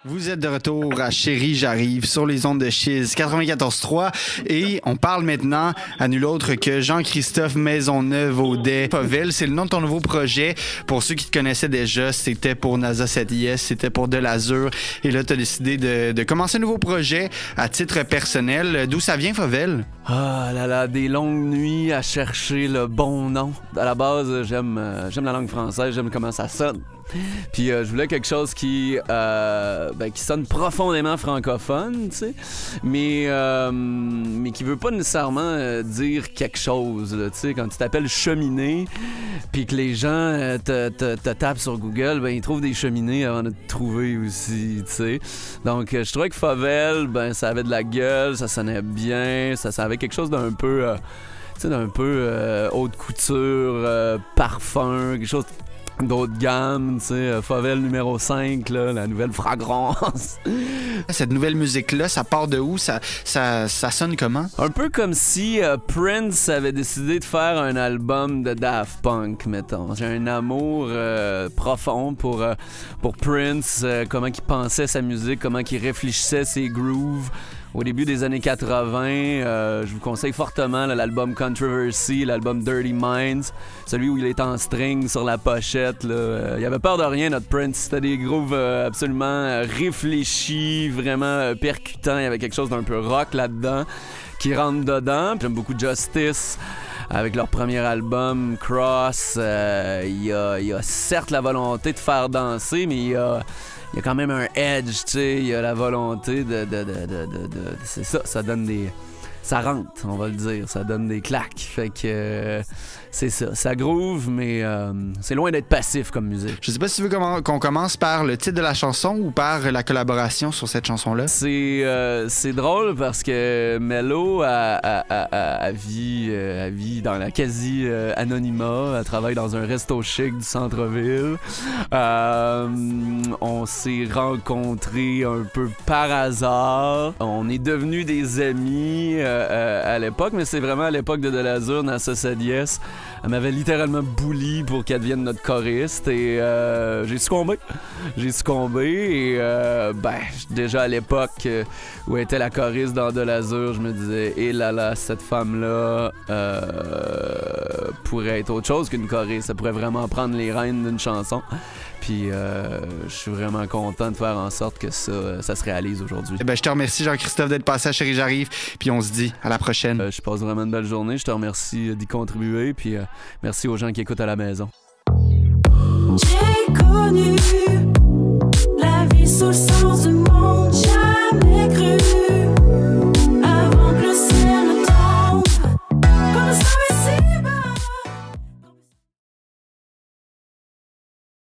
Vous êtes de retour à Chérie, j'arrive sur les ondes de Chiz 94.3 et on parle maintenant à nul autre que Jean-Christophe Maisonneuve-Audet. Favel, c'est le nom de ton nouveau projet. Pour ceux qui te connaissaient déjà, c'était pour NASA 7IS, c'était pour De l'Azur. Et là, tu as décidé de commencer un nouveau projet à titre personnel. D'où ça vient, Favel? Ah là là, des longues nuits à chercher le bon nom. À la base, j'aime la langue française, j'aime comment ça sonne. Puis je voulais quelque chose qui sonne profondément francophone, tu sais, mais qui veut pas nécessairement dire quelque chose, tu sais. Quand tu t'appelles cheminée, puis que les gens te tapent sur Google, ben ils trouvent des cheminées avant de te trouver aussi, tu sais. Donc je trouvais que Favel, ben ça avait de la gueule, ça sonnait bien, ça avait quelque chose d'un peu, haute couture, parfum, quelque chose d'autres gammes, tu sais, Favel numéro 5, là, la nouvelle fragrance. Cette nouvelle musique-là, ça part de où? Ça sonne comment? Un peu comme si Prince avait décidé de faire un album de Daft Punk, mettons. J'ai un amour profond pour Prince, comment il pensait sa musique, comment il réfléchissait ses grooves. Au début des années 80, je vous conseille fortement là, l'album Controversy, l'album Dirty Minds, celui où il est en string sur la pochette. Là. Il avait peur de rien, notre Prince. C'était des grooves absolument réfléchis, vraiment percutants. Il y avait quelque chose d'un peu rock là-dedans qui rentre dedans. J'aime beaucoup Justice. Avec leur premier album, Cross, il y a certes la volonté de faire danser, mais il y a quand même un edge, tu sais, il y a la volonté de c'est ça, ça donne des... Ça rentre, on va le dire, ça donne des claques. Fait que c'est ça groove, mais c'est loin d'être passif comme musique. Je sais pas si tu veux qu'on commence par le titre de la chanson ou par la collaboration sur cette chanson-là. C'est drôle parce que Mello a vit dans la quasi-anonymat. Elle travaille dans un resto chic du centre-ville. On s'est rencontrés un peu par hasard. On est devenus des amis à l'époque, mais c'est vraiment à l'époque de l'Azur, NASA 7IS. Elle m'avait littéralement bully pour qu'elle devienne notre choriste et j'ai succombé. Et déjà à l'époque où elle était la choriste dans De l'Azur, je me disais, et là, cette femme-là pourrait être autre chose qu'une choriste. Elle pourrait vraiment prendre les rênes d'une chanson. Puis je suis vraiment content de faire en sorte que ça se réalise aujourd'hui. Eh ben, je te remercie, Jean-Christophe, d'être passé à Chérie, j'arrive. Puis on se dit à la prochaine. Je passe vraiment une belle journée. Je te remercie d'y contribuer. Puis merci aux gens qui écoutent à la maison. J'ai connu